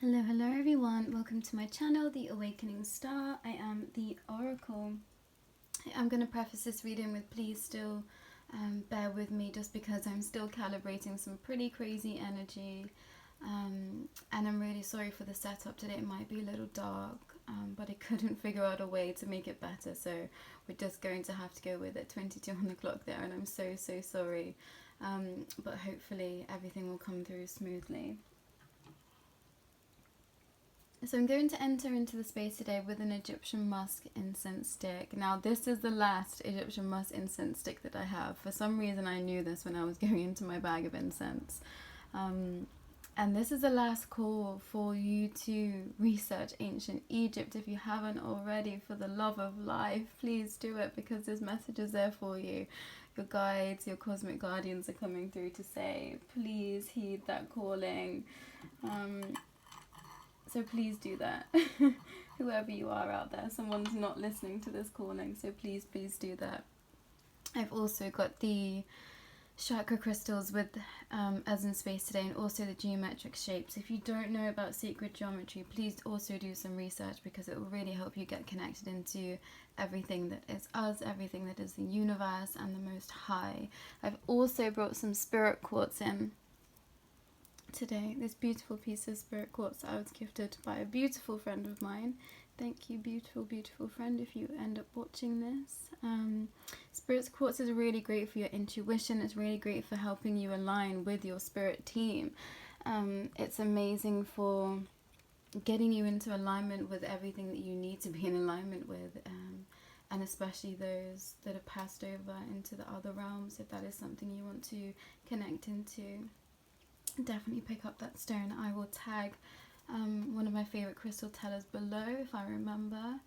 Hello, hello everyone. Welcome to my channel, The Awakening Star. I am the Oracle. I'm going to preface this reading with please still bear with me just because I'm still calibrating some pretty crazy energy. And I'm really sorry for the setup today. It might be a little dark, but I couldn't figure out a way to make it better. So we're just going to have to go with it. 22 on the clock there, and I'm so sorry. But hopefully everything will come through smoothly. So I'm going to enter into the space today with an Egyptian musk incense stick. Now this is the last Egyptian musk incense stick that I have. For some reason I knew this when I was going into my bag of incense. And this is the last call for you to research ancient Egypt. If you haven't already, for the love of life, please do it, because this message is there for you. Your guides, your cosmic guardians are coming through to say, please heed that calling. So please do that. Whoever you are out there, someone's not listening to this calling, so please do that. I've also got the chakra crystals with us in space today, and also the geometric shapes. If you don't know about sacred geometry, please also do some research, because it will really help you get connected into everything that is us, everything that is the universe and the Most High. I've also brought some spirit quartz in today. This beautiful piece of spirit quartz I was gifted by a beautiful friend of mine. Thank you, beautiful friend, if you end up watching this. Spirit quartz is really great for your intuition. It's really great for helping you align with your spirit team. It's amazing for getting you into alignment with everything that you need to be in alignment with, and especially those that have passed over into the other realms. If that is something you want to connect into, definitely pick up that stone. I will tag one of my favorite crystal tellers below if I remember.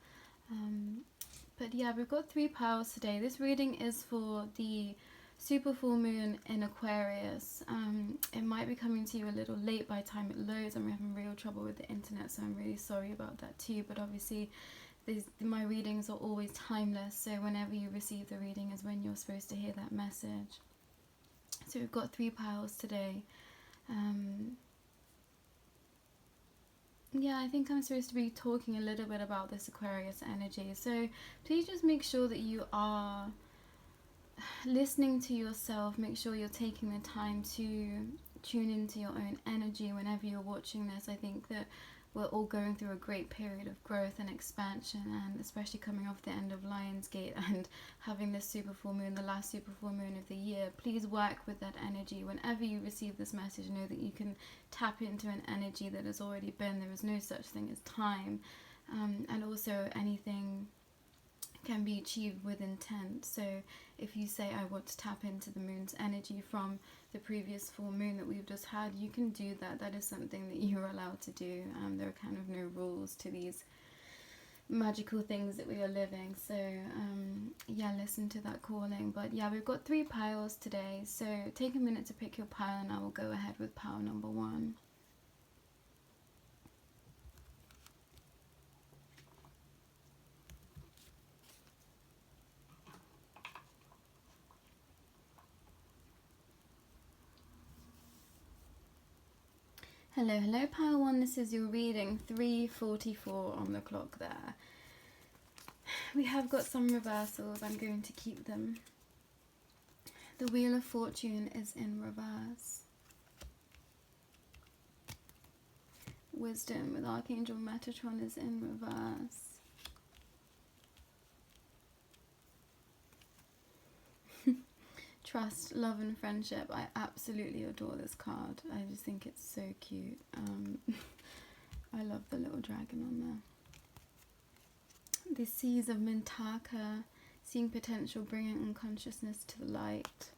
But yeah, we've got 3 piles today. This reading is for the super full moon in Aquarius. It might be coming to you a little late by the time it loads. I'm having real trouble with the internet, so I'm really sorry about that too. But obviously my readings are always timeless, so whenever you receive the reading is when you're supposed to hear that message. So we've got 3 piles today. Yeah, I think I'm supposed to be talking a little bit about this Aquarius energy. So please just make sure that you are listening to yourself. Make sure you're taking the time to tune into your own energy whenever you're watching this. I think that we're all going through a great period of growth and expansion, and especially coming off the end of Lionsgate and having this super full moon, the last super full moon of the year. Please work with that energy. Whenever you receive this message, know that you can tap into an energy that has already been. There is no such thing as time, and also anything can be achieved with intent. So if you say, I want to tap into the moon's energy from the previous full moon that we've just had, you can do that. That is something that you're allowed to do. There are kind of no rules to these magical things that we are living. So yeah, listen to that calling. But yeah, we've got 3 piles today, so take a minute to pick your pile, and I will go ahead with pile number 1. Hello, pile 1. This is your reading, 3:44 on the clock there. We have got some reversals. I'm going to keep them. The Wheel of Fortune is in reverse. Wisdom with Archangel Metatron is in reverse. Trust, love and friendship. I absolutely adore this card. I just think it's so cute. I love the little dragon on there. The Seas of Mintaka, seeing potential, bringing unconsciousness to the light.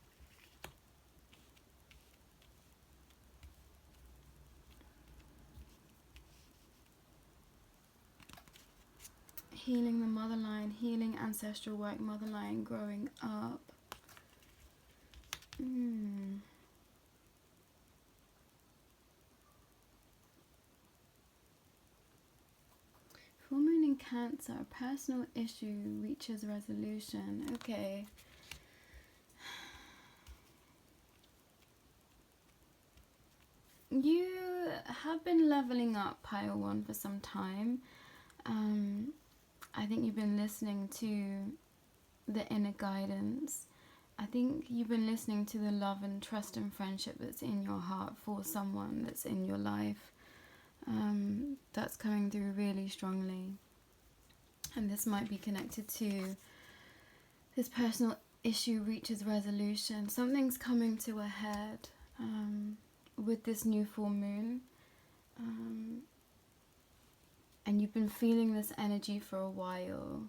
Healing the motherline, healing ancestral work, motherline, growing up. Full moon in Cancer, a personal issue reaches resolution. Okay. You have been leveling up, Pile 1, for some time. I think you've been listening to the inner guidance. I think you've been listening to the love and trust and friendship that's in your heart for someone that's in your life. That's coming through really strongly. And this might be connected to this personal issue reaches resolution. Something's coming to a head with this new full moon. And you've been feeling this energy for a while.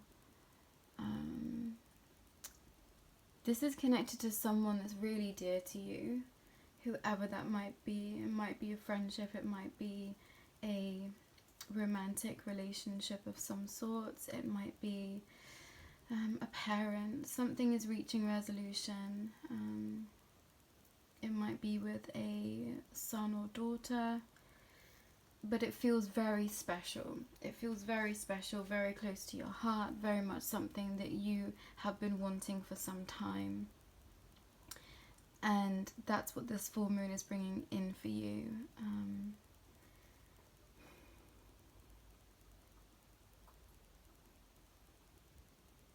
This is connected to someone that's really dear to you, whoever that might be. It might be a friendship, it might be a romantic relationship of some sorts, it might be a parent. Something is reaching resolution. It might be with a son or daughter, but it feels very special. It feels very special, very close to your heart, very much something that you have been wanting for some time. And that's what this full moon is bringing in for you.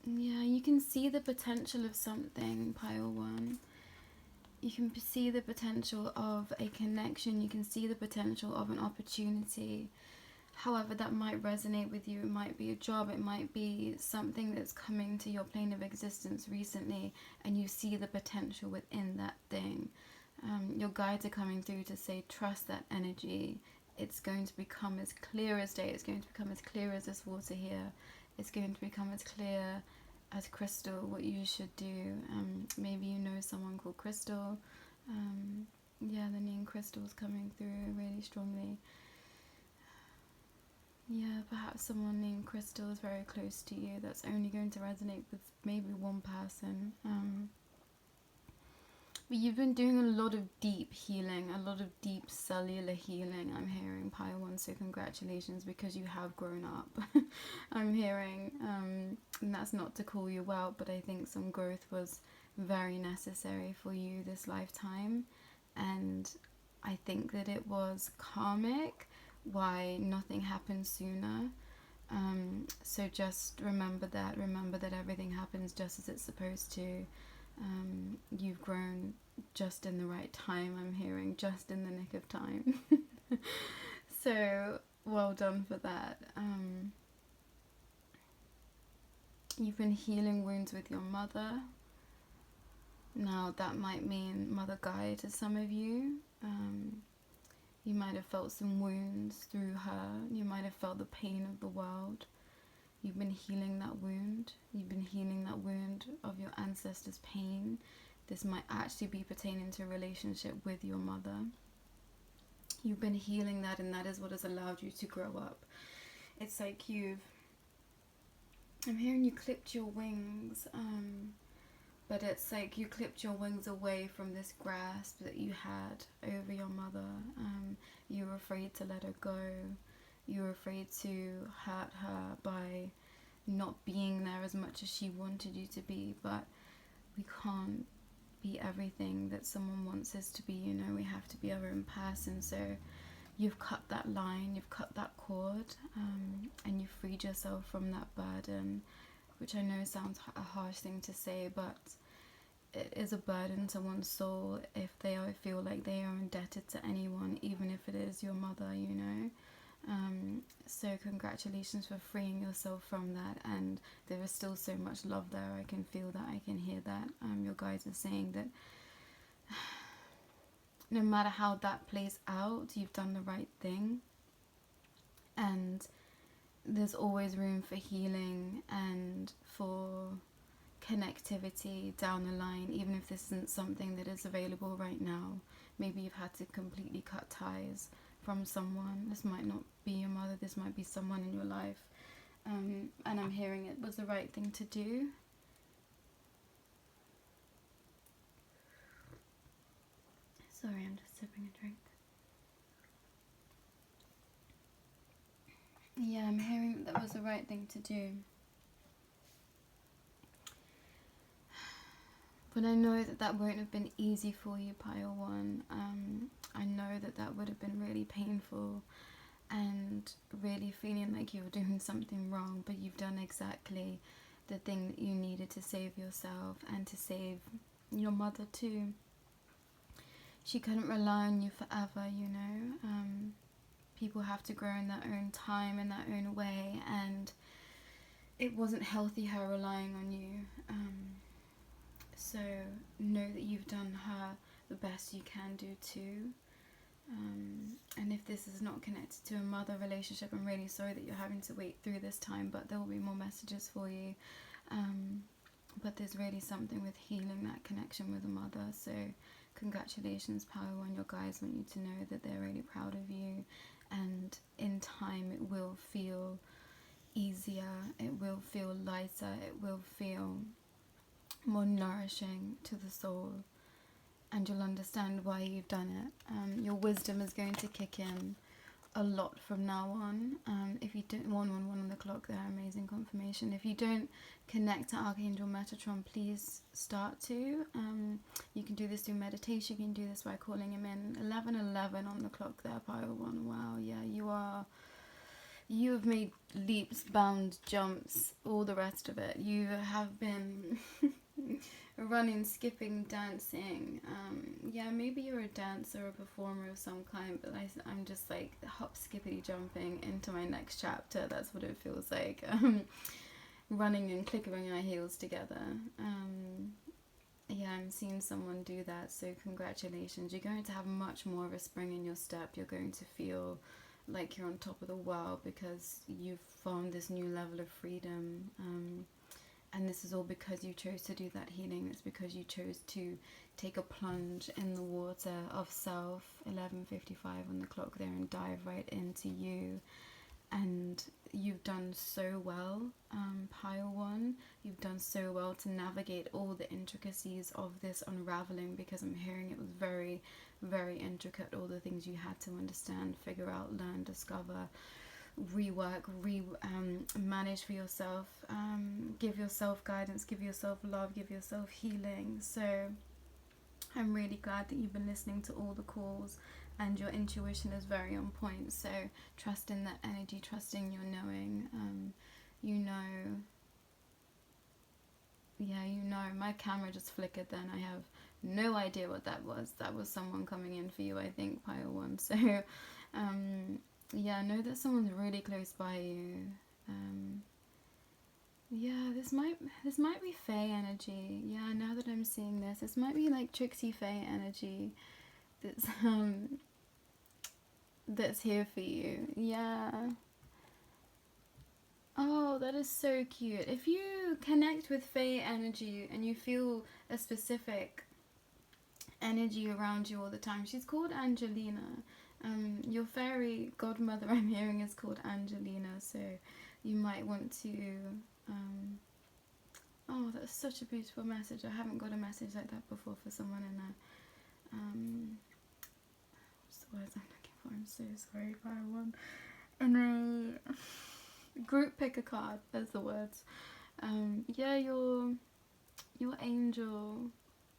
Yeah, you can see the potential of something, Pile 1. You can see the potential of a connection. You can see the potential of an opportunity. However that might resonate with you. It might be a job. It might be something that's coming to your plane of existence recently, and you see the potential within that thing. Your guides are coming through to say, trust that energy. It's going to become as clear as day. It's going to become as clear as this water here. It's going to become as clear as crystal what you should do. Maybe you know someone called Crystal. Yeah, the name Crystal is coming through really strongly. Yeah, perhaps someone named Crystal is very close to you. That's only going to resonate with maybe one person. But you've been doing a lot of deep healing, a lot of deep cellular healing, I'm hearing, Pile 1, so congratulations, because you have grown up. I'm hearing, and that's not to call you out, but I think some growth was very necessary for you this lifetime, and I think that it was karmic why nothing happened sooner. So just remember that everything happens just as it's supposed to. You've grown just in the right time, I'm hearing, just in the nick of time. So well done for that. You've been healing wounds with your mother. Now that might mean Mother Gaia to some of you. You might have felt some wounds through her. You might have felt the pain of the world. You've been healing that wound. You've been healing that wound of your ancestors' pain. This might actually be pertaining to a relationship with your mother. You've been healing that, and that is what has allowed you to grow up. It's like I'm hearing you clipped your wings, but it's like you clipped your wings away from this grasp that you had over your mother. You were afraid to let her go. You were afraid to hurt her by not being there as much as she wanted you to be, but we can't be everything that someone wants us to be, you know, we have to be our own person. So you've cut that line, you've cut that cord, and you've freed yourself from that burden, which I know sounds a harsh thing to say, but it is a burden to one's soul if they feel like they are indebted to anyone, even if it is your mother, you know. So congratulations for freeing yourself from that, and there is still so much love there. I can feel that, I can hear that. Your guides are saying that no matter how that plays out, you've done the right thing, and there's always room for healing and for connectivity down the line, even if this isn't something that is available right now. Maybe you've had to completely cut ties from someone. This might not be your mother, this might be someone in your life, and I'm hearing it was the right thing to do. Sorry, I'm just sipping a drink. Yeah, I'm hearing that was the right thing to do. But I know that that won't have been easy for you, Pile 1. I know that that would have been really painful and really feeling like you were doing something wrong, but you've done exactly the thing that you needed to save yourself and to save your mother too. She couldn't rely on you forever, you know. People have to grow in their own time, in their own way, and it wasn't healthy her relying on you. So know that you've done her the best you can do too. And if this is not connected to a mother relationship, I'm really sorry that you're having to wait through this time, but there will be more messages for you. But there's really something with healing that connection with a mother. So congratulations, Power One. Your guys want you to know that they're really proud of you, and in time it will feel easier, it will feel lighter, it will feel more nourishing to the soul, and you'll understand why you've done it. Your wisdom is going to kick in a lot from now on. If you don't, 111 on the clock there, amazing confirmation. If you don't connect to Archangel Metatron, please start to. You can do this through meditation, you can do this by calling him in. 1111 on the clock there, Power One. Wow, yeah, you have made leaps, bounds, jumps, all the rest of it. You have been running, skipping, dancing. Yeah, maybe you're a dancer or a performer of some kind, but I'm just like hop, skippity, jumping into my next chapter. That's what it feels like. Running and clicking our heels together. Yeah, I'm seeing someone do that, so congratulations. You're going to have much more of a spring in your step. You're going to feel like you're on top of the world because you've found this new level of freedom. And this is all because you chose to do that healing. It's because you chose to take a plunge in the water of self, 11:55 on the clock there, and dive right into you. And you've done so well, Pile One. You've done so well to navigate all the intricacies of this unraveling, because I'm hearing it was very, very intricate, all the things you had to understand, figure out, learn, discover, rework, manage for yourself, give yourself guidance, give yourself love, give yourself healing. So I'm really glad that you've been listening to all the calls and your intuition is very on point. So trust in that energy, trust in your knowing. You know, yeah, you know, my camera just flickered then. I have no idea what that was. That was someone coming in for you, I think, Pile One. So yeah, know that someone's really close by you. Yeah, this might be Fae energy. Yeah, now that I'm seeing this might be like Trixie Fae energy that's here for you. Yeah. Oh, that is so cute. If you connect with Fae energy and you feel a specific energy around you all the time, she's called Angelina. Your fairy godmother I'm hearing is called Angelina, so you might want to oh, that's such a beautiful message. I haven't got a message like that before for someone in a what's the words I'm looking for? I'm so sorry, Fire One. In a group pick a card, there's the words. Yeah, your angel,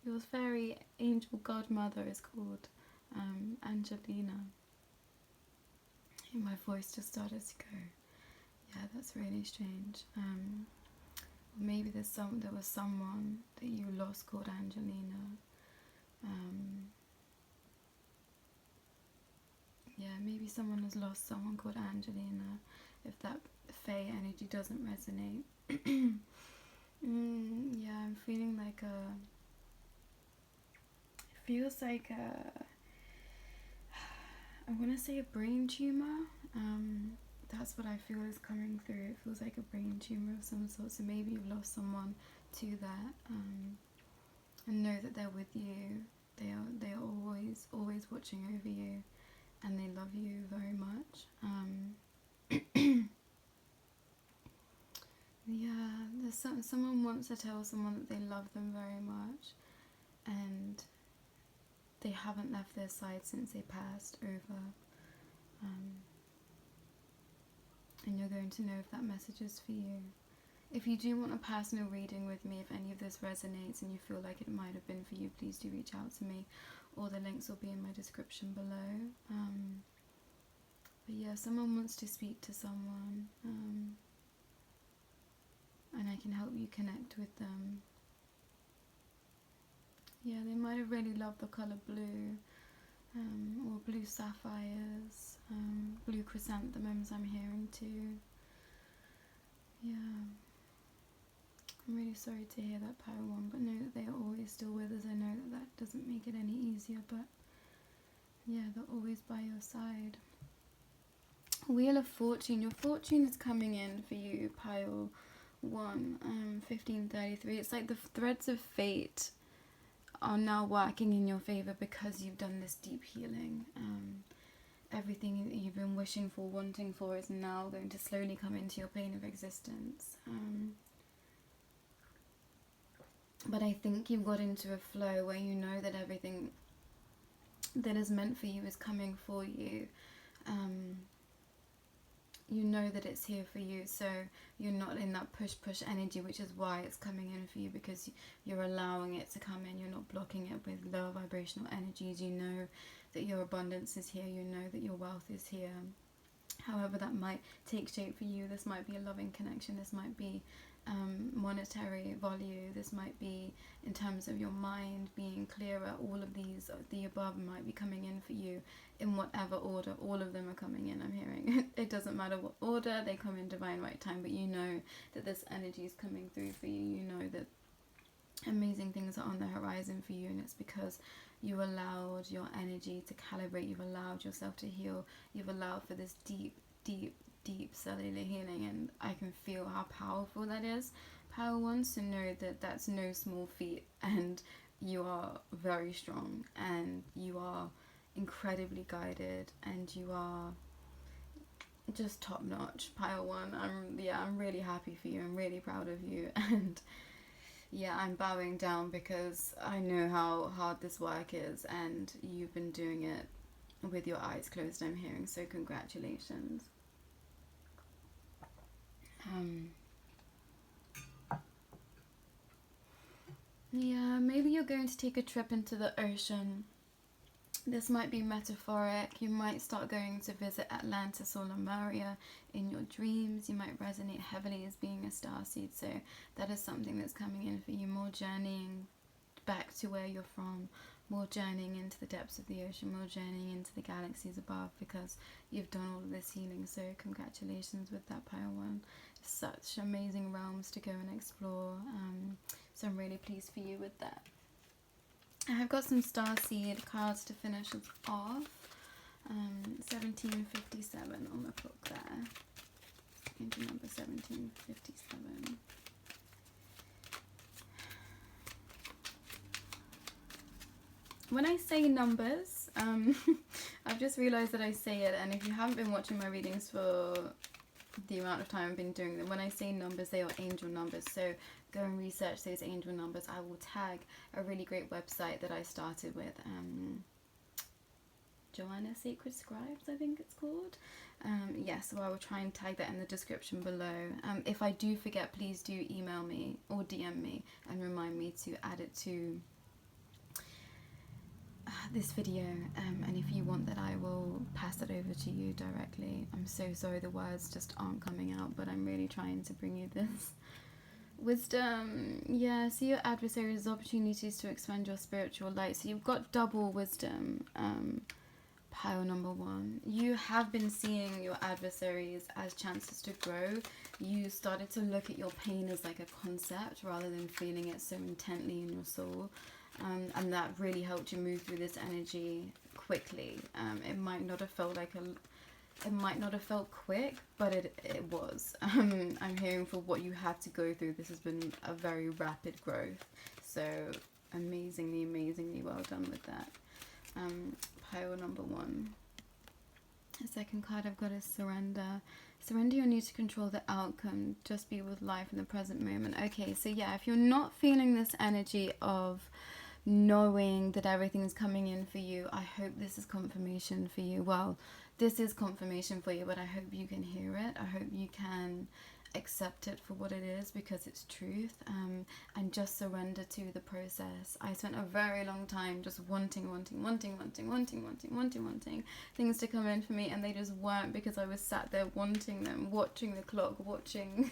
your fairy angel godmother is called Angelina. My voice just started to go. Yeah, that's really strange. Maybe there was someone that you lost called Angelina. Yeah, maybe someone has lost someone called Angelina, if that Fae energy doesn't resonate. Yeah, I'm feeling like it feels like I want to say a brain tumor. That's what I feel is coming through. It feels like a brain tumor of some sort, so maybe you've lost someone to that. And know that they're with you. They are always watching over you, and they love you very much. Yeah, there's someone wants to tell someone that they love them very much, and they haven't left their side since they passed over. And you're going to know if that message is for you. If you do want a personal reading with me, if any of this resonates and you feel like it might have been for you, please do reach out to me. All the links will be in my description below. But yeah, someone wants to speak to someone, and I can help you connect with them. Yeah, they might have really loved the colour blue, or blue sapphires, blue chrysanthemums I'm hearing too. Yeah. I'm really sorry to hear that, Power One, but know that they are always still with us. I know that that doesn't make it any easier, but yeah, they're always by your side. Wheel of Fortune. Your fortune is coming in for you, Pile 1, 1533. It's like the threads of fate are now working in your favour because you've done this deep healing. Everything that you've been wishing for, wanting for, is now going to slowly come into your plane of existence. But I think you've got into a flow where you know that everything that is meant for you is coming for you. You know that it's here for you, so you're not in that push energy, which is why it's coming in for you, because you're allowing it to come in. You're not blocking it with low vibrational energies. You know that your abundance is here. You know that your wealth is here. However that might take shape for you. This might be a loving connection. This might be monetary value. This might be in terms of your mind being clearer. All of these, the above, might be coming in for you in whatever order. All of them are coming in, I'm hearing. It doesn't matter what order, they come in divine right time, but you know that this energy is coming through for you. You know that amazing things are on the horizon for you, and it's because you allowed your energy to calibrate. You've allowed yourself to heal. You've allowed for this deep cellular healing, and I can feel how powerful that is. Power One, to know that that's no small feat, and you are very strong, and you are incredibly guided, and you are just top notch. Power One, I'm really happy for you. I'm really proud of you, and yeah, I'm bowing down because I know how hard this work is, and you've been doing it with your eyes closed, I'm hearing, so congratulations. Yeah, maybe you're going to take a trip into the ocean. This might be metaphoric. You might start going to visit Atlantis or Lemuria in your dreams. You might resonate heavily as being a starseed, so that is something that's coming in for you. More journeying back to where you're from, more journeying into the depths of the ocean, more journeying into the galaxies above, because you've done all of this healing. So congratulations with that, Pile One. Such amazing realms to go and explore. So I'm really pleased for you with that. I've got some starseed cards to finish us off. 1757 on the book there. Into number 1757. When I say numbers, I've just realised that I say it, and if you haven't been watching my readings for the amount of time I've been doing them, when I say numbers, they are angel numbers. So go and research those angel numbers. I will tag a really great website that I started with, Joanna Sacred Scribes, I think it's called. So I will try and tag that in the description below. If I do forget, please do email me or DM me and remind me to add it to this video, and if you want that, I will pass it over to you directly. I'm so sorry the words just aren't coming out, but I'm really trying to bring you this wisdom. Yeah, see your adversaries' opportunities to expand your spiritual light. So you've got double wisdom, pile number one. You have been seeing your adversaries as chances to grow. You started to look at your pain as like a concept rather than feeling it so intently in your soul. And that really helped you move through this energy quickly. It might not have felt like it might not have felt quick, but it was. I'm hearing for what you had to go through, this has been a very rapid growth. So amazingly well done with that. Pile number one. The second card I've got is surrender. Surrender your need to control the outcome. Just be with life in the present moment. Okay, so yeah, if you're not feeling this energy of knowing that everything's coming in for you, I hope this is confirmation for you. Well, this is confirmation for you, but I hope you can hear it. I hope you can accept it for what it is, because it's truth, and just surrender to the process. I spent a very long time just wanting things to come in for me, and they just weren't, because I was sat there wanting them, watching the clock, watching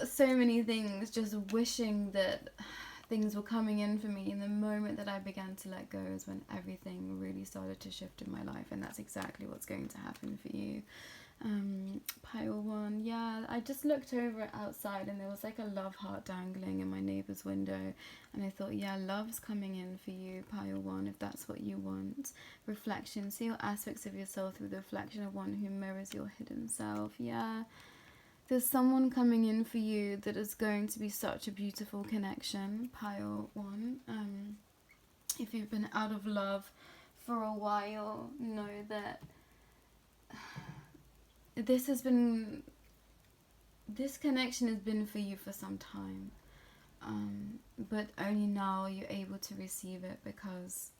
so many things, just wishing that things were coming in for me. And the moment that I began to let go is when everything really started to shift in my life, and that's exactly what's going to happen for you. Pile 1, yeah, I just looked over it outside, and there was like a love heart dangling in my neighbour's window, and I thought, yeah, love's coming in for you, Pile 1, if that's what you want. Reflection, see all aspects of yourself through the reflection of one who mirrors your hidden self. Yeah, there's someone coming in for you that is going to be such a beautiful connection, Pile 1. If you've been out of love for a while, know that this connection has been for you for some time, but only now you're able to receive it, because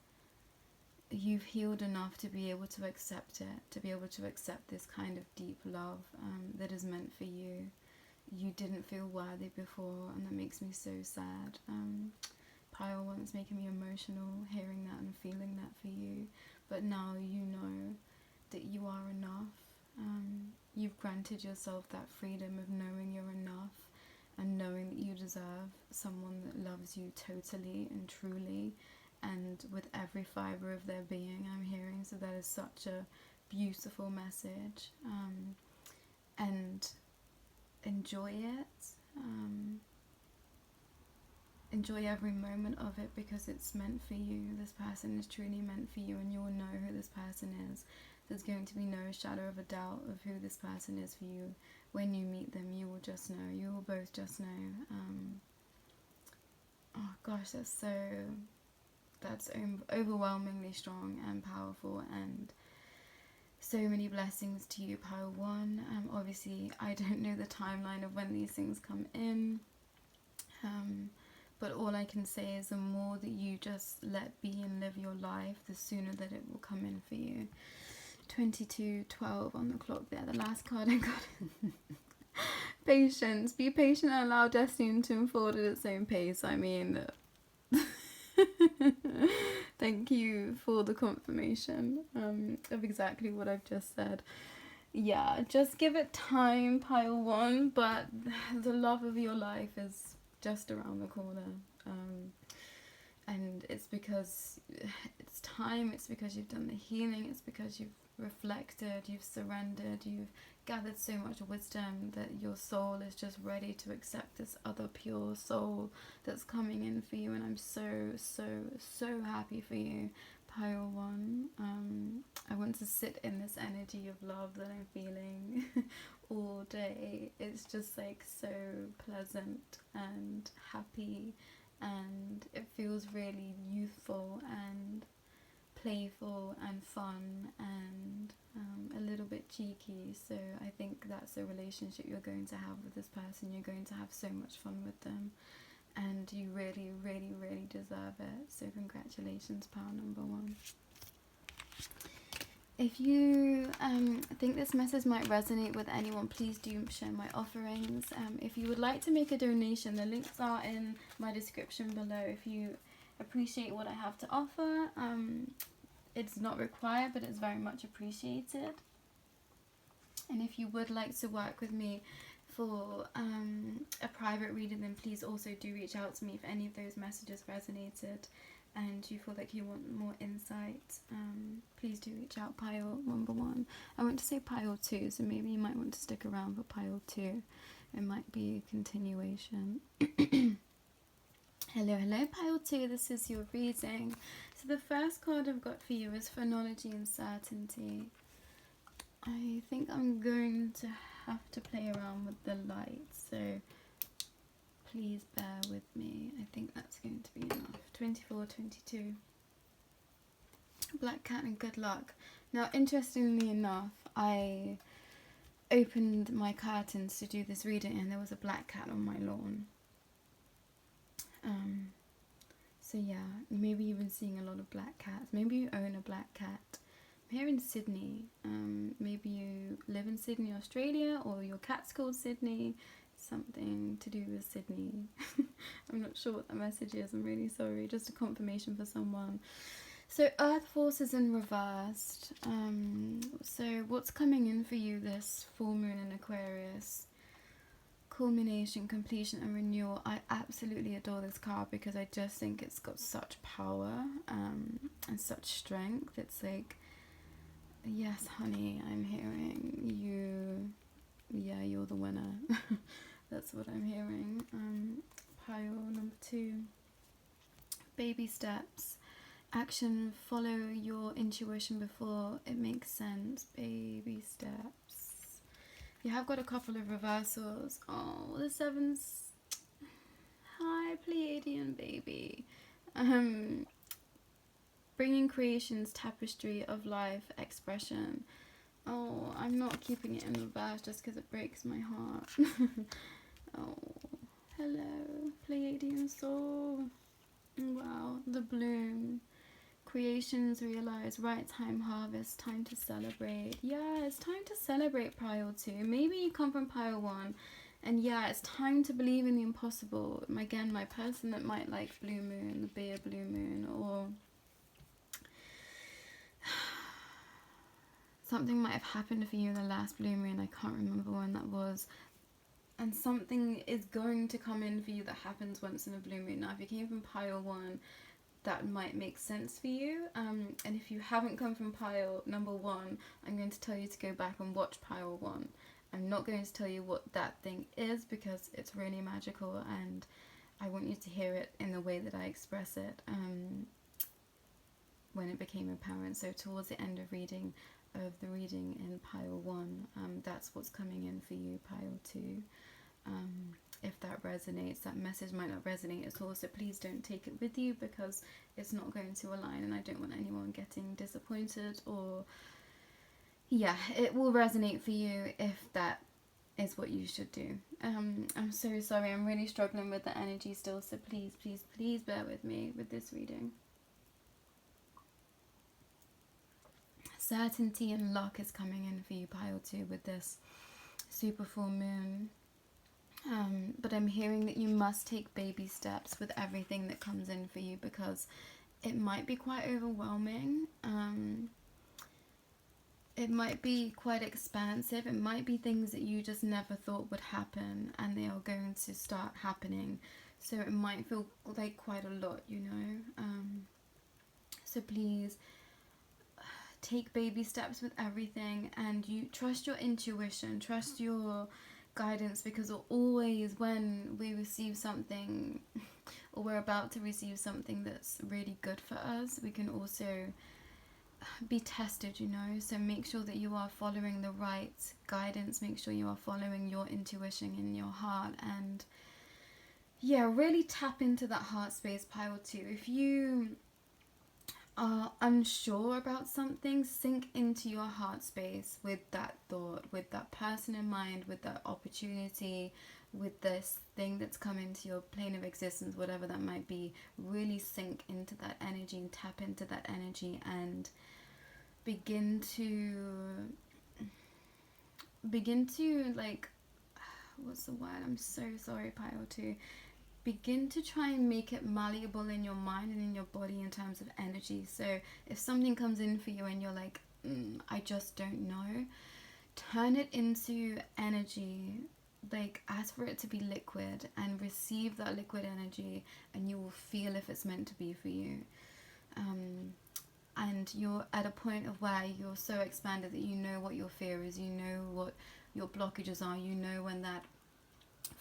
you've healed enough to be able to accept it, to be able to accept this kind of deep love that is meant for you. You didn't feel worthy before, and that makes me so sad. Pile 1 is making me emotional hearing that and feeling that for you, but now you know that you are enough. You've granted yourself that freedom of knowing you're enough, and knowing that you deserve someone that loves you totally and truly, and with every fibre of their being, I'm hearing. So that is such a beautiful message, and enjoy it. Enjoy every moment of it, because it's meant for you. This person is truly meant for you, and you will know who this person is. There's going to be no shadow of a doubt of who this person is for you. When you meet them, you will just know. You will both just know. Oh gosh, that's overwhelmingly strong and powerful, and so many blessings to you, Pile 1. Obviously, I don't know the timeline of when these things come in, but all I can say is the more that you just let be and live your life, the sooner that it will come in for you. 22:12 on the clock there, the last card I got. Patience. Be patient and allow destiny to unfold at its own pace. I mean, thank you for the confirmation of exactly what I've just said. Yeah, just give it time, Pile 1, but the love of your life is just around the corner. And it's because it's time, it's because you've done the healing, it's because you've reflected, you've surrendered, you've gathered so much wisdom that your soul is just ready to accept this other pure soul that's coming in for you. And I'm so happy for you, Pile 1. I want to sit in this energy of love that I'm feeling all day. It's just like so pleasant and happy, and it feels really youthful and playful and fun and a little bit cheeky. So I think that's a relationship you're going to have with this person. You're going to have so much fun with them, and you really deserve it. So congratulations, pile number 1. If you think this message might resonate with anyone, please do share my offerings. If you would like to make a donation, the links are in my description below. If you appreciate what I have to offer, it's not required, but it's very much appreciated. And if you would like to work with me for a private reading, then please also do reach out to me if any of those messages resonated and you feel like you want more insight. Please do reach out, pile number 1. I want to say pile 2, so maybe you might want to stick around for pile 2. It might be a continuation. Hello, pile 2, this is your reading. So the first card I've got for you is Phrenology and Certainty. I think I'm going to have to play around with the light, so please bear with me. I think that's going to be enough. 24:22. Black cat and good luck. Now, interestingly enough, I opened my curtains to do this reading and there was a black cat on my lawn. So yeah, maybe you've been seeing a lot of black cats. Maybe you own a black cat. I'm here in Sydney. Maybe you live in Sydney, Australia, or your cat's called Sydney, something to do with Sydney. I'm not sure what the message is, I'm really sorry, just a confirmation for someone. So earth forces in reversed. So what's coming in for you this full moon in Aquarius? Culmination, completion and renewal. I absolutely adore this card because I just think it's got such power and such strength. It's like, yes honey, I'm hearing you, yeah, you're the winner. That's what I'm hearing. Pile number 2, baby steps. Action, follow your intuition before it makes sense. Baby steps. You have got a couple of reversals. Oh, the 7s. Hi, Pleiadian baby. Bringing creation's tapestry of life expression. Oh, I'm not keeping it in reverse just because it breaks my heart. Oh, hello, Pleiadian soul. Wow, the bloom. Creations realize, right time, harvest, time to celebrate. Yeah, it's time to celebrate pile 2. Maybe you come from pile 1, and yeah, it's time to believe in the impossible. Again, my person that might like blue moon, the bear blue moon, or something might have happened for you in the last blue moon. I can't remember when that was. And something is going to come in for you that happens once in a blue moon. Now, if you came from pile 1, that might make sense for you, and if you haven't come from pile number 1, I'm going to tell you to go back and watch pile 1. I'm not going to tell you what that thing is because it's really magical and I want you to hear it in the way that I express it when it became apparent. So towards the end of the reading in pile 1, that's what's coming in for you, pile 2. If that resonates, that message might not resonate at all, so please don't take it with you because it's not going to align and I don't want anyone getting disappointed. Or yeah, it will resonate for you if that is what you should do. I'm so sorry, I'm really struggling with the energy still, so please, please, please bear with me with this reading. Certainty and luck is coming in for you, pile 2, with this super full moon. But I'm hearing that you must take baby steps with everything that comes in for you because it might be quite overwhelming. It might be quite expansive. It might be things that you just never thought would happen and they are going to start happening. So it might feel like quite a lot, you know. So please take baby steps with everything and you trust your intuition, trust your guidance, because always when we receive something or we're about to receive something that's really good for us, we can also be tested, you know. So make sure that you are following the right guidance, make sure you are following your intuition in your heart, and yeah, really tap into that heart space, pile 2. If you are unsure about something, sink into your heart space with that thought, with that person in mind, with that opportunity, with this thing that's come into your plane of existence, whatever that might be. Really sink into that energy and tap into that energy and begin to like, what's the word? I'm so sorry, pile 2. Begin to try and make it malleable in your mind and in your body in terms of energy. So if something comes in for you and you're like, I just don't know, turn it into energy. Like, ask for it to be liquid and receive that liquid energy, and you will feel if it's meant to be for you. And you're at a point of where you're so expanded that you know what your fear is, you know what your blockages are, you know when that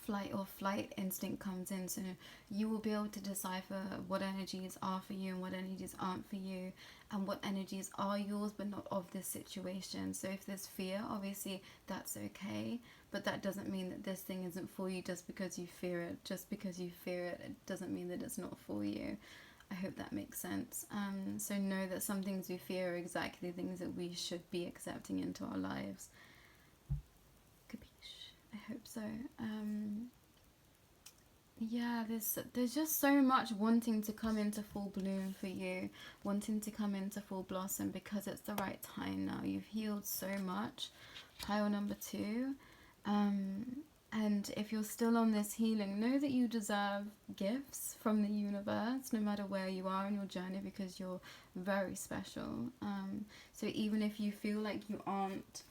flight instinct comes in, so you will be able to decipher what energies are for you and what energies aren't for you, and what energies are yours but not of this situation. So if there's fear, obviously that's okay, but that doesn't mean that this thing isn't for you just because you fear it. Just because you fear it, it doesn't mean that it's not for you. I hope that makes sense. So know that some things we fear are exactly things that we should be accepting into our lives. I hope so. Yeah, there's just so much wanting to come into full bloom for you, wanting to come into full blossom because it's the right time now. You've healed so much pile number 2. And if you're still on this healing, know that you deserve gifts from the universe, no matter where you are in your journey, because you're very special. So even if you feel like you aren't,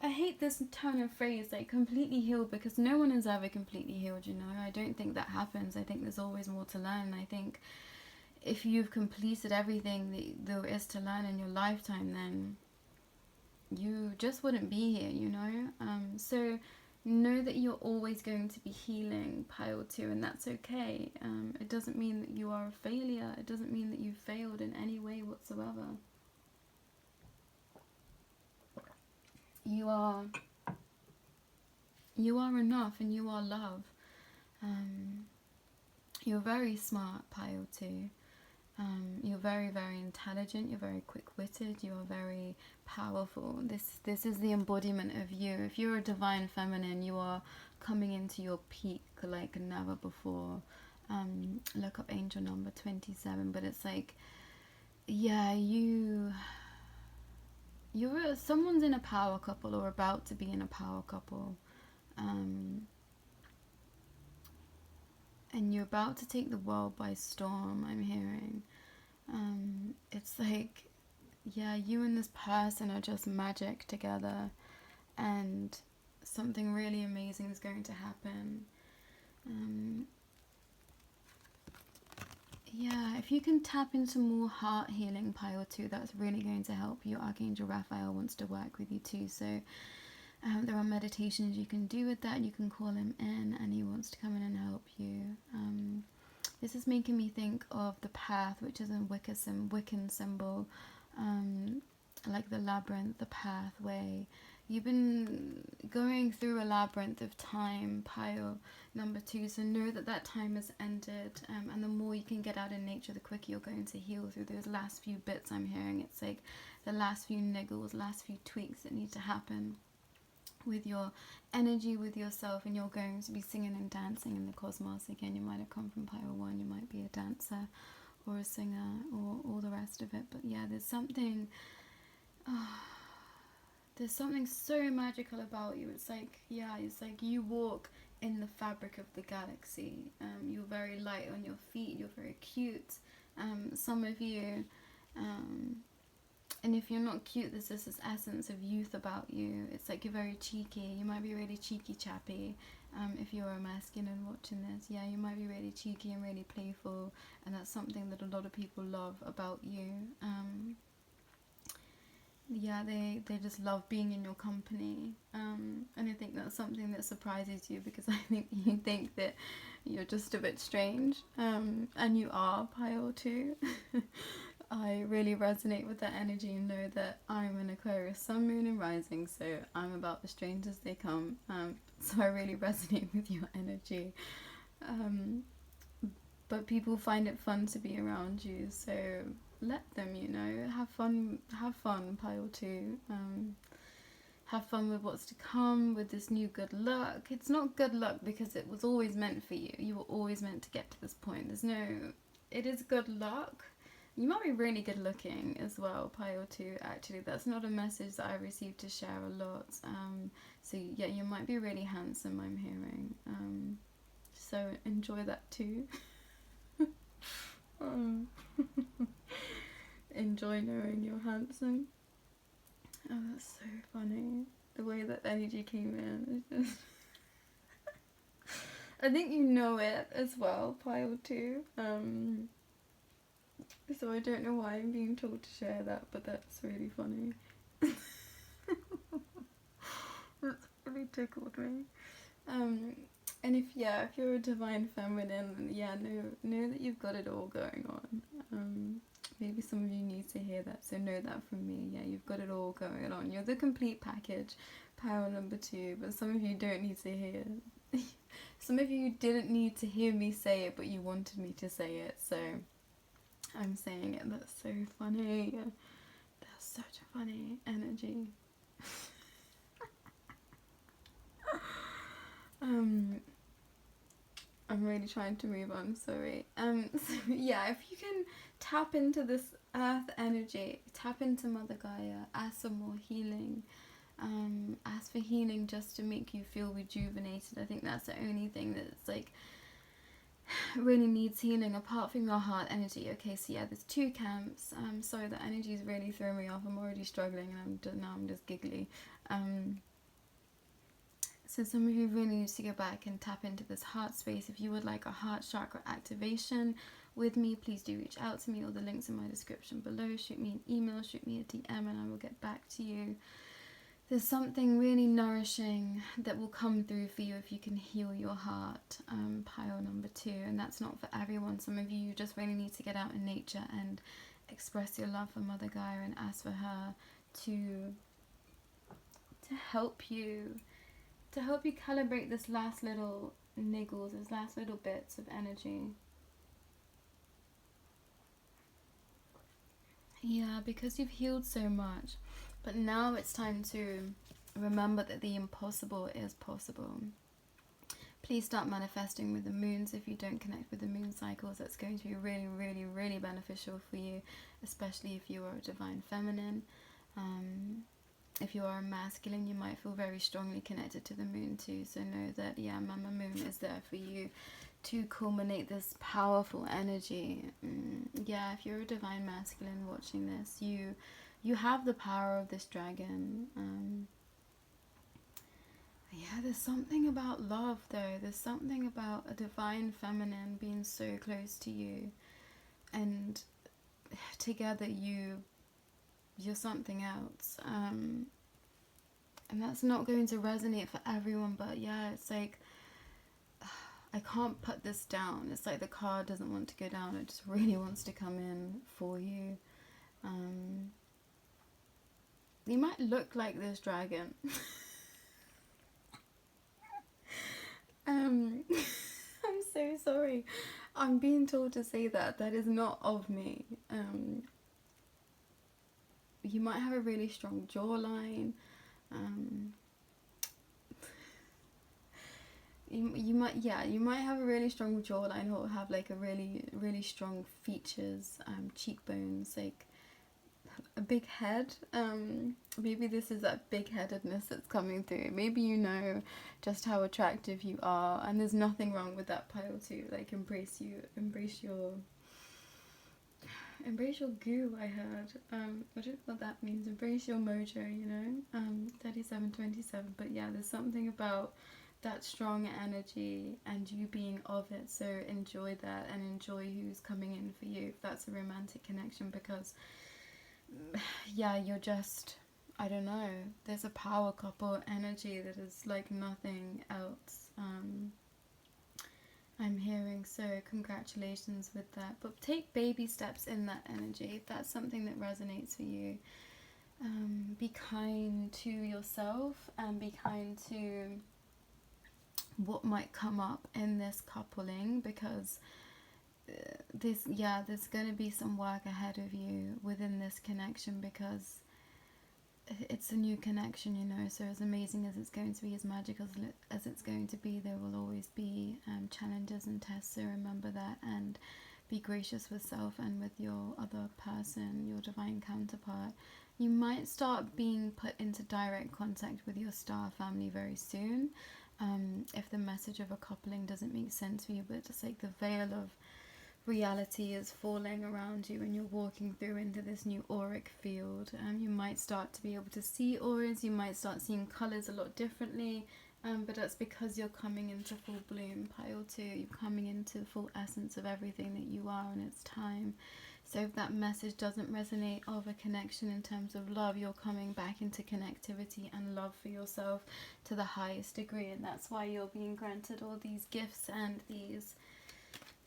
I hate this turn of phrase, like completely healed, because no one is ever completely healed, you know. I don't think that happens. I think there's always more to learn. I think if you've completed everything that there is to learn in your lifetime, then you just wouldn't be here, you know. So know that you're always going to be healing, pile 2, and that's okay. It doesn't mean that you are a failure. It doesn't mean that you failed in any way whatsoever. You are enough, and you are love. You're very smart, pile 2. You're very, very intelligent. You're very quick-witted. You are very powerful. This is the embodiment of you. If you're a divine feminine, you are coming into your peak like never before. Look up angel number 27. But it's like, yeah, someone's in a power couple or about to be in a power couple. And you're about to take the world by storm, I'm hearing. It's like, yeah, you and this person are just magic together, and something really amazing is going to happen. Yeah, if you can tap into more heart healing, pile 2, that's really going to help you. Archangel Raphael wants to work with you too, so there are meditations you can do with that. You can call him in, and he wants to come in and help you. This is making me think of the path, which is a Wiccan symbol, like the labyrinth, the pathway. You've been going through a labyrinth of time, pile number 2, so know that that time has ended, and the more you can get out in nature, the quicker you're going to heal through those last few bits. I'm hearing it's like the last few niggles, last few tweaks that need to happen with your energy, with yourself, and you're going to be singing and dancing in the cosmos again. You might have come from pile 1, you might be a dancer or a singer or all the rest of it, but yeah, there's something so magical about you. It's like, yeah, it's like you walk in the fabric of the galaxy. You're very light on your feet, you're very cute. Some of you, and if you're not cute, there's just this essence of youth about you. It's like you're very cheeky. You might be really cheeky chappy. If you're a masculine watching this, yeah, you might be really cheeky and really playful, and that's something that a lot of people love about you. Yeah, they just love being in your company, and I think that's something that surprises you, because I think you think that you're just a bit strange, and you are, pile 2. I really resonate with that energy and know that I'm an Aquarius sun, moon and rising, so I'm about as strange as they come, so I really resonate with your energy, but people find it fun to be around you, so let them, you know, have fun, pile 2, have fun with what's to come, with this new good luck. It's not good luck because it was always meant for you. You were always meant to get to this point. It is good luck. You might be really good looking as well, pile 2, actually. That's not a message that I received to share a lot. So yeah, you might be really handsome, I'm hearing. So enjoy that too. Enjoy knowing you're handsome. Oh, that's so funny. The way that energy came in is just... I think you know it as well, pile 2. So I don't know why I'm being told to share that, but that's really funny. That's really tickled me. And if you're a divine feminine, yeah, know that you've got it all going on. Maybe some of you need to hear that, so know that from me. Yeah, you've got it all going on. You're the complete package, pile number 2, but some of you don't need to hear it. Some of you didn't need to hear me say it, but you wanted me to say it, so I'm saying it. That's so funny. That's such a funny energy. I'm really trying to move on, sorry. So yeah, if you can tap into this earth energy, tap into Mother Gaia, ask for more healing, for healing just to make you feel rejuvenated. I think that's the only thing that's like really needs healing apart from your heart energy. Okay, so yeah, there's two camps. Sorry, the energy is really throwing me off. I'm already struggling, and I'm just giggly. So some of you really need to go back and tap into this heart space. If you would like a heart chakra activation with me, please do reach out to me. All the links in my description below. Shoot me an email, shoot me a DM, and I will get back to you. There's something really nourishing that will come through for you if you can heal your heart, pile number 2. And that's not for everyone. Some of you just really need to get out in nature and express your love for Mother Gaia and ask for her to help you calibrate this last little niggles, this last little bits of energy. Yeah, because you've healed so much. But now it's time to remember that the impossible is possible. Please start manifesting with the moons. If you don't connect with the moon cycles, that's going to be really, really, really beneficial for you, especially if you are a divine feminine. If you are a masculine, you might feel very strongly connected to the moon too. So know that, yeah, Mama Moon is there for you to culminate this powerful energy. Yeah, if you're a divine masculine watching this, you have the power of this dragon. Yeah, there's something about love though. There's something about a divine feminine being so close to you, and together you're something else. And that's not going to resonate for everyone, but yeah, it's like I can't put this down. It's like the car doesn't want to go down, it just really wants to come in for you. You might look like this dragon. I'm so sorry. I'm being told to say that. That is not of me. You might have a really strong jawline. You might have a really strong jawline, or have like a really strong features, cheekbones, like a big head. Maybe this is that big-headedness that's coming through. Maybe you know just how attractive you are, and there's nothing wrong with that pile too. Like embrace your goo. I heard. I don't know what that means. Embrace your mojo, you know. 3727. But yeah, there's something about that strong energy and you being of it. So enjoy that and enjoy who's coming in for you. If that's a romantic connection, because yeah, you're just, I don't know. There's a power couple energy that is like nothing else. I'm hearing, so congratulations with that. But take baby steps in that energy if that's something that resonates for you. Be kind to yourself and be kind to what might come up in this coupling, because there's going to be some work ahead of you within this connection, because it's a new connection, you know. So as amazing as it's going to be, as magical as it's going to be, there will always be challenges and tests. So remember that, and be gracious with self and with your other person, your divine counterpart. You might start being put into direct contact with your star family very soon, if the message of a coupling doesn't make sense for you, but it's like the veil of reality is falling around you and you're walking through into this new auric field. You might start to be able to see auras, you might start seeing colours a lot differently, but that's because you're coming into full bloom, pile 2. You're coming into the full essence of everything that you are, and it's time. So if that message doesn't resonate of a connection in terms of love, you're coming back into connectivity and love for yourself to the highest degree, and that's why you're being granted all these gifts and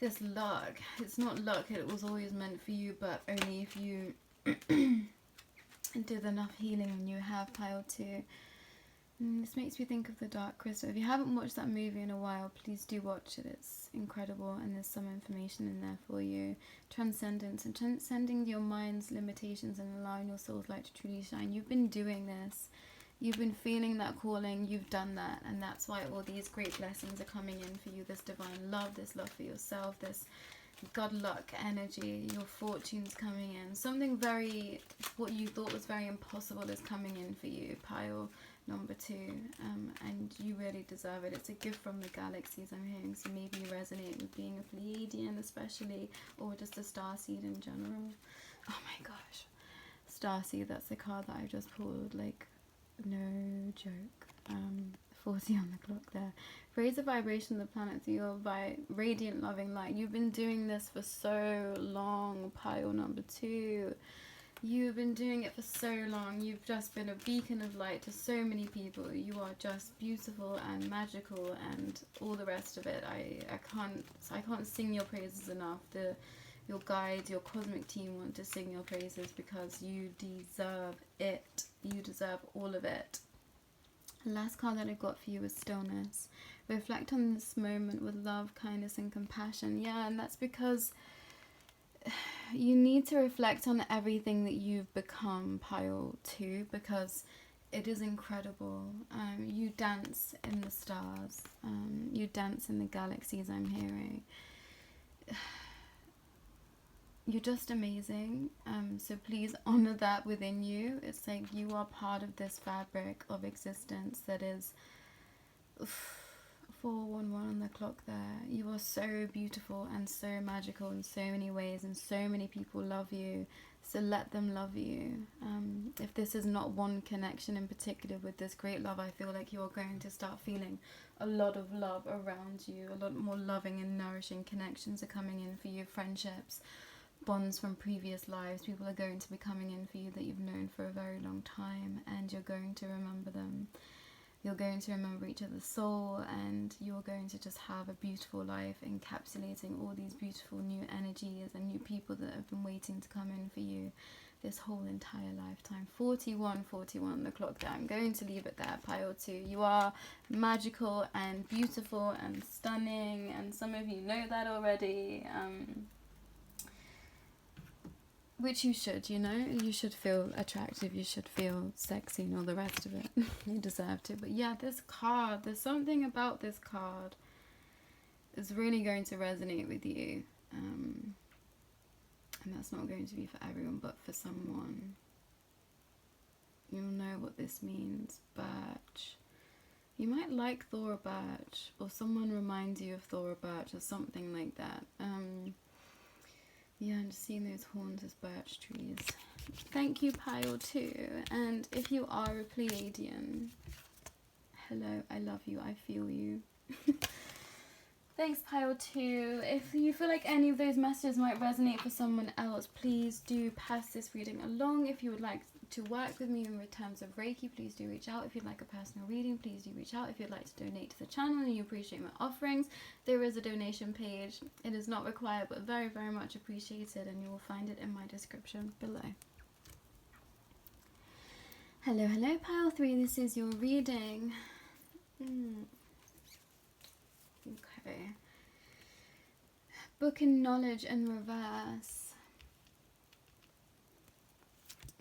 this luck. It's not luck, it was always meant for you, but only if you did enough healing, and you have pile 2. This makes me think of The Dark Crystal. If you haven't watched that movie in a while, please do watch it. It's incredible, and there's some information in there for you. Transcendence and transcending your mind's limitations and allowing your soul's light to truly shine. You've been doing this. You've been feeling that calling. You've done that, and that's why all these great blessings are coming in for you. This divine love, this love for yourself, this God luck energy, your fortune's coming in. Something what you thought was very impossible is coming in for you, pile number 2, and you really deserve it. It's a gift from the galaxies, I'm hearing, so maybe you resonate with being a Pleiadian especially, or just a starseed in general. Oh my gosh, starseed, that's the card that I just pulled, like, no joke. 40 on the clock there. Raise the vibration of the planet through your radiant loving light. You've been doing this for so long, pile number 2. You've been doing it for so long. You've just been a beacon of light to so many people. You are just beautiful and magical and all the rest of it. I can't sing your praises enough. Your guides, your cosmic team want to sing your praises because you deserve it. You deserve all of it. The last card that I got for you is stillness. Reflect on this moment with love, kindness, and compassion. Yeah, and that's because you need to reflect on everything that you've become, pile 2, because it is incredible. You dance in the stars. You dance in the galaxies, I'm hearing. You're just amazing. So please honor that within you. It's like you are part of this fabric of existence that is 411 on the clock there. You are so beautiful and so magical in so many ways, and so many people love you. So let them love you. If this is not one connection in particular with this great love, I feel like you're going to start feeling a lot of love around you. A lot more loving and nourishing connections are coming in for you. Friendships, bonds from previous lives. People are going to be coming in for you that you've known for a very long time, and you're going to remember them. You're going to remember each other's soul, and you're going to just have a beautiful life encapsulating all these beautiful new energies and new people that have been waiting to come in for you this whole entire lifetime. 41 on the clock there. I'm going to leave it there, pile 2. You are magical and beautiful and stunning, and some of you know that already. Which you should, you know, you should feel attractive, you should feel sexy and all the rest of it. You deserve to. But yeah, this card, there's something about this card that's really going to resonate with you. And that's not going to be for everyone, but for someone. You'll know what this means. Birch. You might like Thora Birch, or someone reminds you of Thora Birch, or something like that. Yeah, I'm just seeing those horns as birch trees. Thank you, pile 2. And if you are a Pleiadian, hello, I love you, I feel you. Thanks, pile 2. If you feel like any of those messages might resonate for someone else, please do pass this reading along. If you would like to work with me in terms of Reiki, please do reach out. If you'd like a personal reading, please do reach out. If you'd like to donate to the channel and you appreciate my offerings, there is a donation page. It is not required, but very, very much appreciated, and you will find it in my description below. Hello, pile 3. This is your reading. Okay. Book in knowledge in reverse.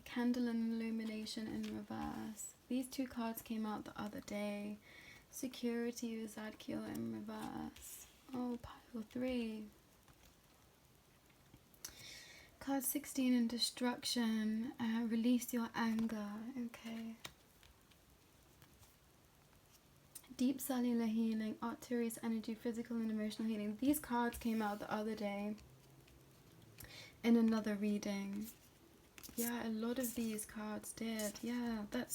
Candle and illumination in reverse. These 2 cards came out the other day. Security with Zadkiel in reverse. Oh, pile 3. Card 16 in destruction. Release your anger. Okay. Deep cellular healing, Arcturus energy, physical and emotional healing. These cards came out the other day in another reading. Yeah, a lot of these cards did. Yeah, that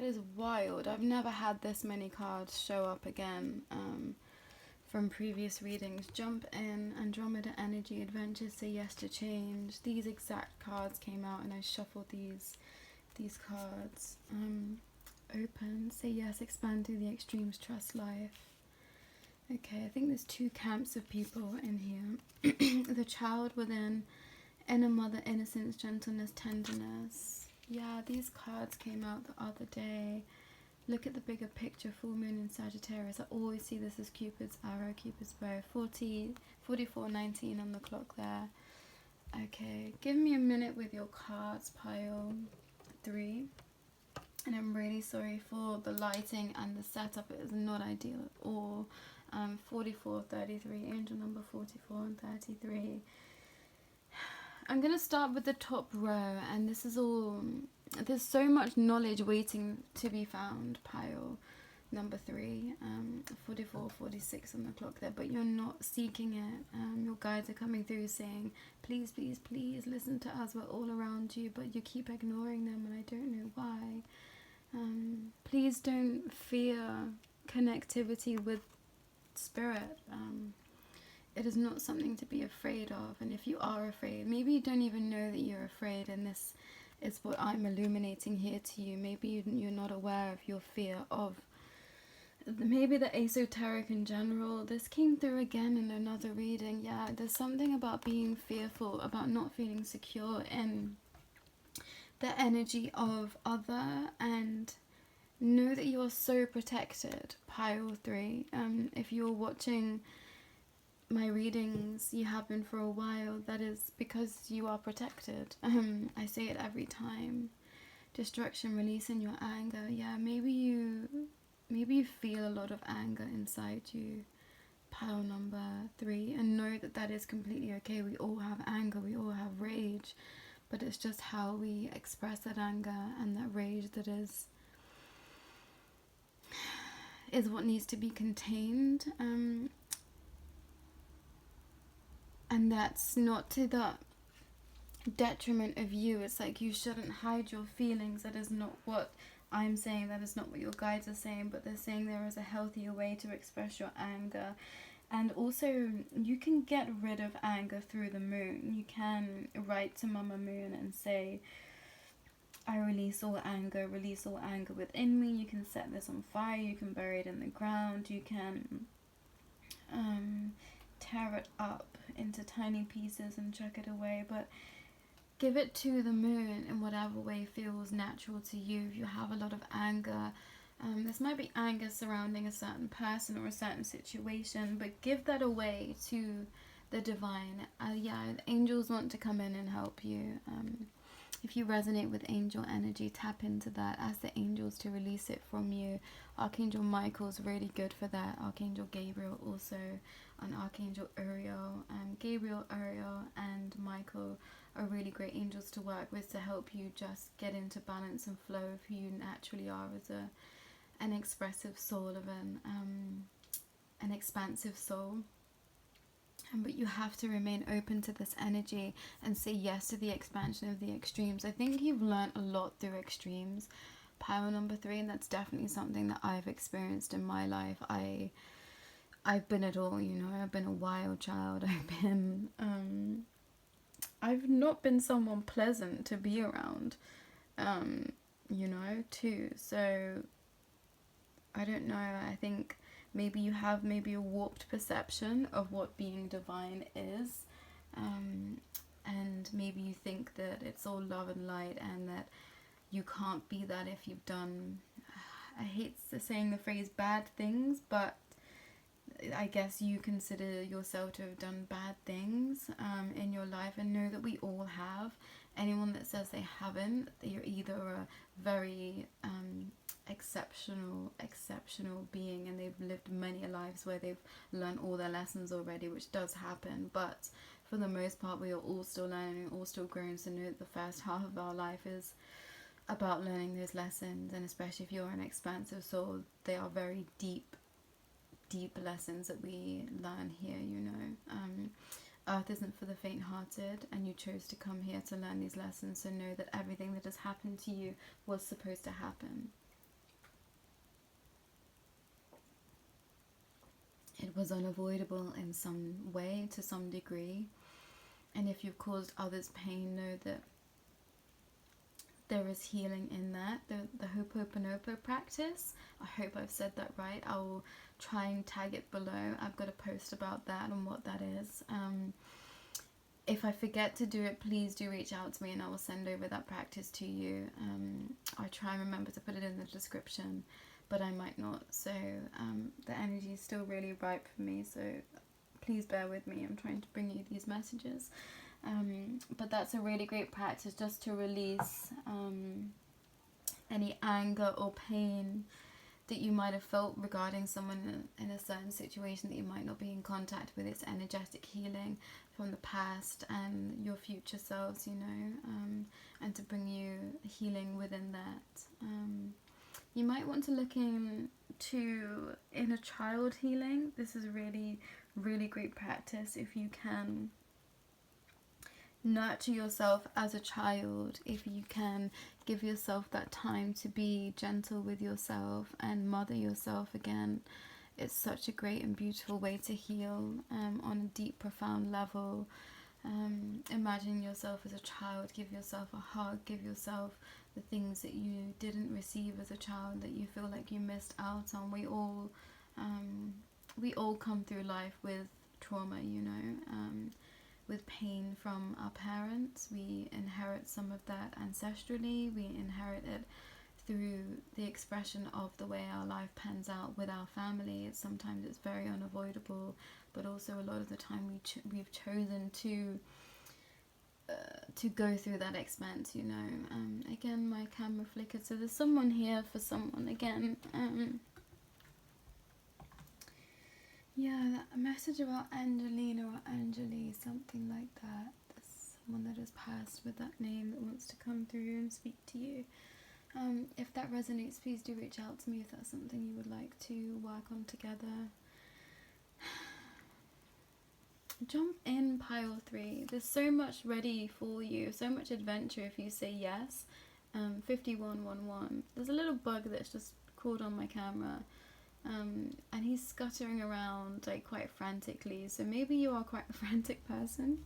is wild. I've never had this many cards show up again from previous readings. Jump in, Andromeda energy, adventure, say yes to change. These exact cards came out, and I shuffled these cards. Open, say yes, expand to the extremes, trust life. Okay, I think there's 2 camps of people in here. The child within, inner mother, innocence, gentleness, tenderness. Yeah, these cards came out the other day. Look at the bigger picture, full moon in Sagittarius. I always see this as Cupid's arrow, Cupid's bow. 44:19 on the clock there. Okay, give me a minute with your cards, pile 3. And I'm really sorry for the lighting and the setup. It is not ideal at all. 44:33, angel number 44 and 33. I'm going to start with the top row, and this is all there's so much knowledge waiting to be found, pile number 3, 44, 46 on the clock there, but you're not seeking it. Your guides are coming through saying, please, please, please listen to us, we're all around you, but you keep ignoring them, and I don't know why. Please don't fear connectivity with spirit. It is not something to be afraid of, and if you are afraid, maybe you don't even know that you're afraid, and this is what I'm illuminating here to you. Maybe you're not aware of your fear of maybe the esoteric in general. This came through again in another reading. Yeah, there's something about being fearful, about not feeling secure in the energy of other, and know that you are so protected, pile 3. If you're watching my readings, you have been for a while, that is because you are protected. I say it every time. Destruction, releasing your anger. Yeah, maybe you feel a lot of anger inside you, pile number 3, and know that that is completely okay. We all have anger, we all have rage, but it's just how we express that anger and that rage that is what needs to be contained. And that's not to the detriment of you. It's like you shouldn't hide your feelings. That is not what I'm saying. That is not what your guides are saying. But they're saying there is a healthier way to express your anger. And also, you can get rid of anger through the moon. You can write to Mama Moon and say, I release all anger within me. You can set this on fire. You can bury it in the ground. You can tear it up into tiny pieces and chuck it away, but give it to the moon in whatever way feels natural to you. If you have a lot of anger, this might be anger surrounding a certain person or a certain situation, but give that away to the divine. Yeah, the angels want to come in and help you. If you resonate with angel energy, tap into that. Ask the angels to release it from you. Archangel Michael's really good for that. Archangel Gabriel also, and Archangel Uriel. Gabriel, Uriel, and Michael are really great angels to work with to help you just get into balance and flow of who you naturally are as an expressive soul, of an expansive soul. But you have to remain open to this energy and say yes to the expansion of the extremes. I think you've learned a lot through extremes, pile number 3, and that's definitely something that I've experienced in my life. I've been it all, you know. I've been a wild child. I've not been someone pleasant to be around, you know, too. So I don't know. I think maybe you have a warped perception of what being divine is, and maybe you think that it's all love and light, and that you can't be that if you've done, I hate saying the phrase bad things, but I guess you consider yourself to have done bad things in your life, and know that we all have. Anyone that says they haven't, you're either a very exceptional being, and they've lived many lives where they've learned all their lessons already, which does happen, but for the most part we are all still learning, all still growing. So know that the first half of our life is about learning those lessons, and especially if you're an expansive soul, they are very deep lessons that we learn here, you know. Earth isn't for the faint-hearted, and you chose to come here to learn these lessons, so know that everything that has happened to you was supposed to happen. It was unavoidable in some way, to some degree, and if you've caused others pain, know that there is healing in that. The Ho'oponopono practice, I hope I've said that right. I will try and tag it below. I've got a post about that and what that is. If I forget to do it, please do reach out to me and I will send over that practice to you. I try and remember to put it in the description, but I might not. So the energy is still really ripe for me, so please bear with me. I'm trying to bring you these messages. But that's a really great practice, just to release any anger or pain that you might have felt regarding someone in a certain situation that you might not be in contact with. It's energetic healing from the past and your future selves, you know, and to bring you healing within that. You might want to look into inner child healing. This is really, really great practice if you can nurture yourself as a child, if you can give yourself that time to be gentle with yourself and mother yourself again. It's such a great and beautiful way to heal on a deep, profound level. Imagine yourself as a child, give yourself a hug, give yourself the things that you didn't receive as a child that you feel like you missed out on. We all come through life with trauma, you know, with pain from our parents. We inherit some of that ancestrally. We inherit it through the expression of the way our life pans out with our family. Sometimes it's very unavoidable, but also a lot of the time we've chosen to go through that expense, you know. Again, my camera flickered, so there's someone here for someone again. Yeah, that message about Angelina or Angeli, something like that. There's someone that has passed with that name that wants to come through and speak to you. If that resonates, please do reach out to me if that's something you would like to work on together. Jump in, pile 3. There's so much ready for you, so much adventure if you say yes. 5111. There's a little bug that's just crawled on my camera. And he's scuttering around like quite frantically, so maybe you are quite a frantic person.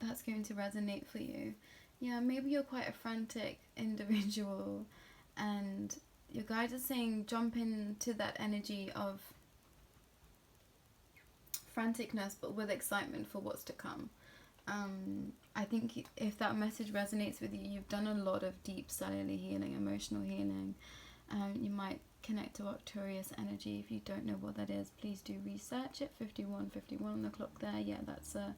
That's going to resonate for you. Yeah, maybe you're quite a frantic individual and your guides are saying jump into that energy of franticness but with excitement for what's to come. I think if that message resonates with you, you've done a lot of deep cellular healing, emotional healing. You might connect to Aquarius energy. If you don't know what that is, please do research it. 51 on the clock there. Yeah, that's a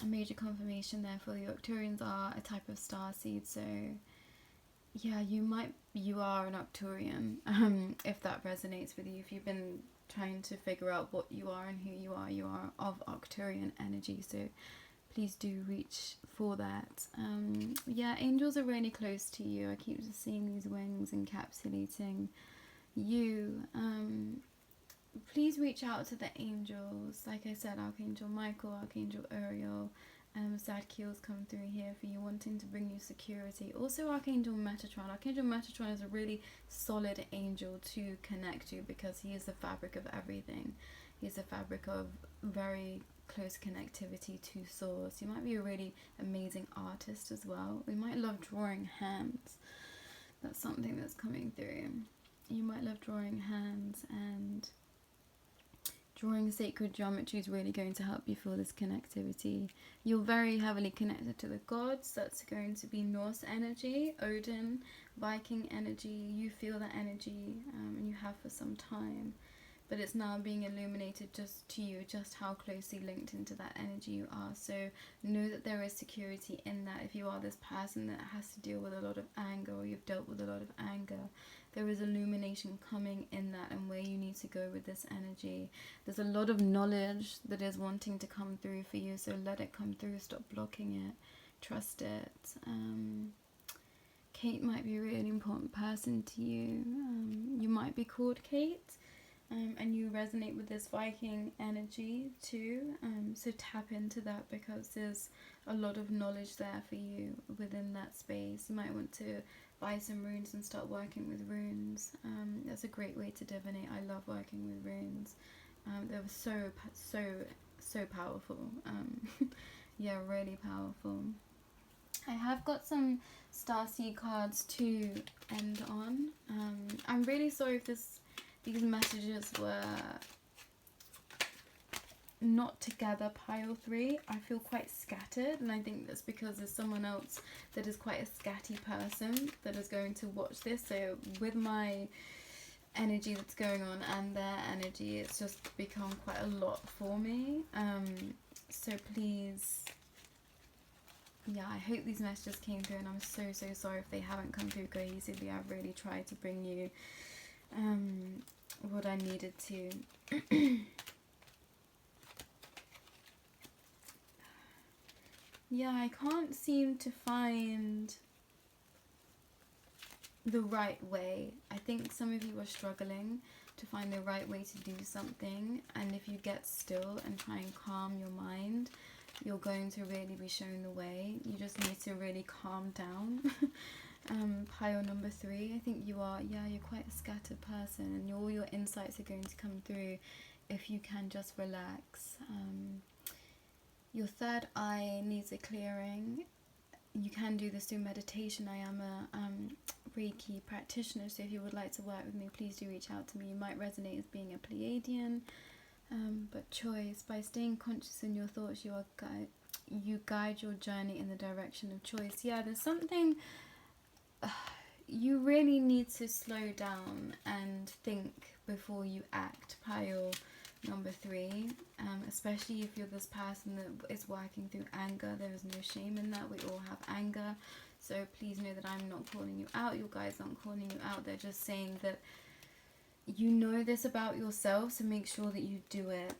major confirmation there for you. Arcturians are a type of starseed, so yeah, you are an Arcturian. If that resonates with you, if you've been trying to figure out what you are and who you are of Arcturian energy, so please do reach for that. Yeah, angels are really close to you. I keep just seeing these wings encapsulating you. Please reach out to the angels. Like I said, Archangel Michael, Archangel Uriel, Zadkiel's come through here for you, wanting to bring you security. Also Archangel Metatron. Archangel Metatron is a really solid angel to connect to because he is the fabric of everything. He's the fabric of very close connectivity to source. You might be a really amazing artist as well. We might love drawing hands. That's something that's coming through. You might love drawing hands, and drawing sacred geometry is really going to help you feel this connectivity. You're very heavily connected to the gods. That's going to be Norse energy, Odin, Viking energy. You feel that energy, and you have for some time. But it's now being illuminated just to you, just how closely linked into that energy you are. So know that there is security in that. If you are this person that has to deal with a lot of anger, or you've dealt with a lot of anger, there is illumination coming in that and where you need to go with this energy. There's a lot of knowledge that is wanting to come through for you, so let it come through. Stop blocking it. Trust it. Kate might be a really important person to you. You might be called Kate. And you resonate with this Viking energy too, so tap into that because there's a lot of knowledge there for you within that space. You might want to buy some runes and start working with runes. That's a great way to divinate. I love working with runes. They're so powerful. Yeah, really powerful. I have got some starseed cards to end on. I'm really sorry if these messages were not together, pile 3. I feel quite scattered, and I think that's because there's someone else that is quite a scatty person that is going to watch this. So with my energy that's going on and their energy, it's just become quite a lot for me. So please yeah, I hope these messages came through, and I'm so sorry if they haven't come through cohesively. I've really tried to bring you what I needed to. Yeah, I can't seem to find the right way. I think some of you are struggling to find the right way to do something, and if you get still and try and calm your mind, you're going to really be shown the way. You just need to really calm down. Pile number 3, I think you are, yeah, you're quite a scattered person, and all your insights are going to come through if you can just relax. Your third eye needs a clearing. You can do this through meditation. I am a Reiki practitioner, so if you would like to work with me, please do reach out to me. You might resonate as being a Pleiadian, but choice. By staying conscious in your thoughts, you guide your journey in the direction of choice. Yeah, there's something you really need to slow down and think before you act. Pile number 3, especially if you're this person that is working through anger. There is no shame in that. We all have anger, so please know that I'm not calling you out. Your guides aren't calling you out. They're just saying that you know this about yourself, so make sure that you do it.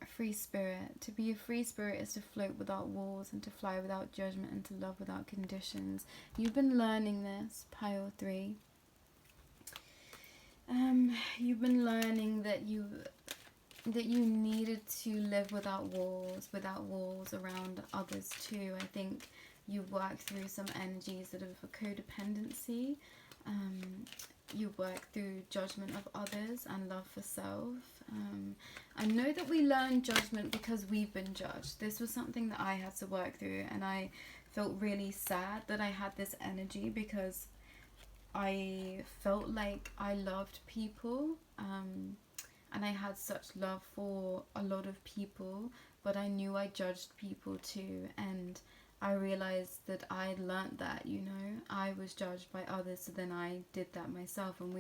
Free spirit. To be a free spirit is to float without walls, and to fly without judgment, and to love without conditions. You've been learning this, pile 3. You've been learning that you needed to live without walls around others too. I think you work through some energies that are for codependency. You work through judgment of others and love for self. I know that we learn judgment because we've been judged. This was something that I had to work through, and I felt really sad that I had this energy because I felt like I loved people, and I had such love for a lot of people, but I knew I judged people too, and I realized that I learnt that, you know, I was judged by others, so then I did that myself. And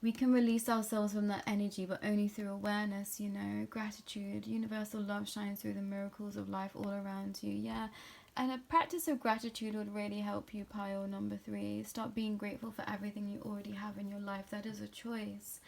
we can release ourselves from that energy, but only through awareness, you know. Gratitude, universal love shines through the miracles of life all around you. Yeah, and a practice of gratitude would really help you, pile number 3. Start being grateful for everything you already have in your life. That is a choice.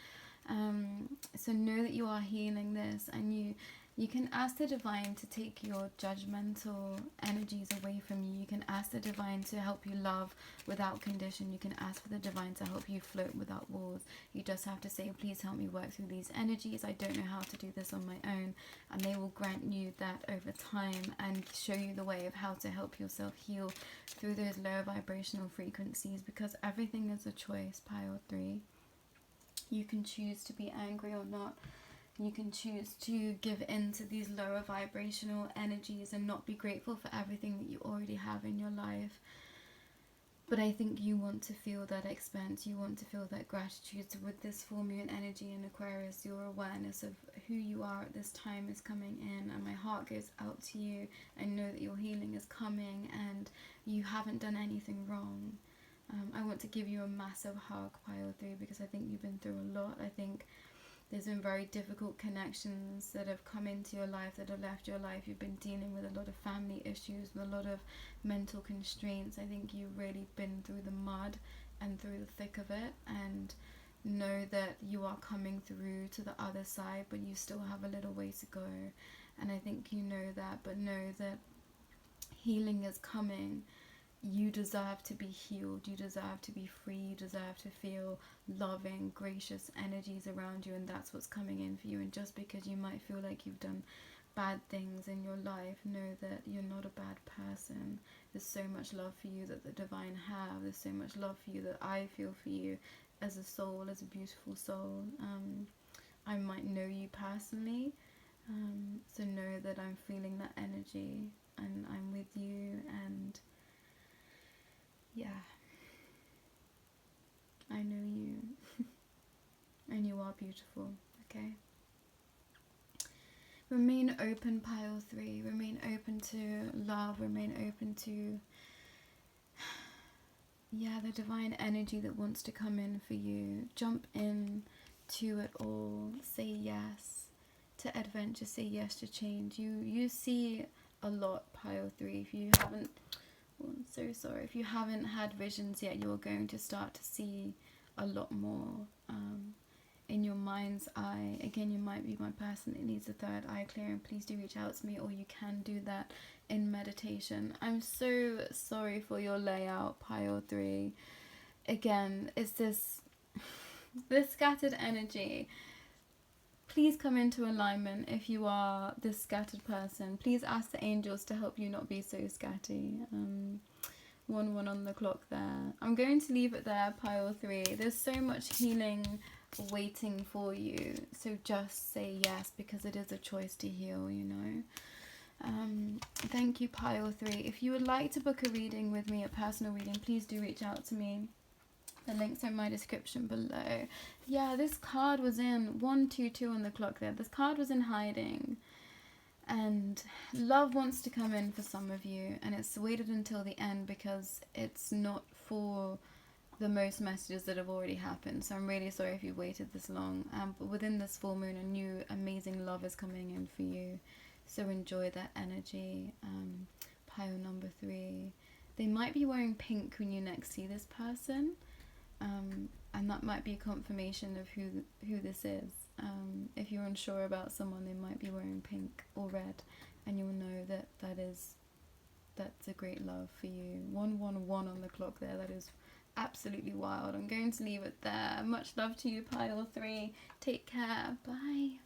So know that you are healing this, and you can ask the divine to take your judgmental energies away from you. You can ask the divine to help you love without condition. You can ask for the divine to help you float without walls. You just have to say, please help me work through these energies. I don't know how to do this on my own. And they will grant you that over time and show you the way of how to help yourself heal through those lower vibrational frequencies, because everything is a choice, pile 3. You can choose to be angry or not. You can choose to give in to these lower vibrational energies and not be grateful for everything that you already have in your life. But I think you want to feel that expanse. You want to feel that gratitude. So with this full moon energy in Aquarius, your awareness of who you are at this time is coming in, and my heart goes out to you. I know that your healing is coming and you haven't done anything wrong. I want to give you a massive hug, pile 3, because I think you've been through a lot. I think there's been very difficult connections that have come into your life, that have left your life. You've been dealing with a lot of family issues, with a lot of mental constraints. I think you've really been through the mud and through the thick of it, and know that you are coming through to the other side, but you still have a little way to go. And I think you know that, but know that healing is coming. You deserve to be healed. You deserve to be free. You deserve to feel loving, gracious energies around you, and that's what's coming in for you. And just because you might feel like you've done bad things in your life, know that you're not a bad person. There's so much love for you that the divine have. There's so much love for you that I feel for you as a soul, as a beautiful soul. I might know you personally, so know that I'm feeling that energy and I'm with you, and yeah, I know you and you are beautiful, okay? Remain open, pile 3. Remain open to love. Remain open to, yeah, the divine energy that wants to come in for you. Jump in to it all. Say yes to adventure, say yes to change. You see a lot, Pile 3. If you haven't, oh, I'm so sorry, if you haven't had visions yet, you're going to start to see a lot more in your mind's eye. Again, you might be my person that needs a third eye clearing. Please do reach out to me, or you can do that in meditation. I'm so sorry for your layout, Pile 3. Again, it's this scattered energy. Please come into alignment if you are this scattered person. Please ask the angels to help you not be so scatty. 1-1 on the clock there. I'm going to leave it there, Pile 3. There's so much healing waiting for you. So just say yes, because it is a choice to heal, you know. Thank you, Pile 3. If you would like to book a reading with me, a personal reading, please do reach out to me. The links are in my description below. Yeah, this card was in 122 on the clock there. This card was in hiding. And love wants to come in for some of you. And it's waited until the end because it's not for the most messages that have already happened. So I'm really sorry if you waited this long. But within this full moon, a new amazing love is coming in for you. So enjoy that energy. Pile number 3. They might be wearing pink when you next see this person. And that might be a confirmation of who this is. If you're unsure about someone, they might be wearing pink or red, and you'll know that's a great love for you. 111 on the clock there. That is absolutely wild. I'm going to leave it there. Much love to you, Pile 3. Take care. Bye.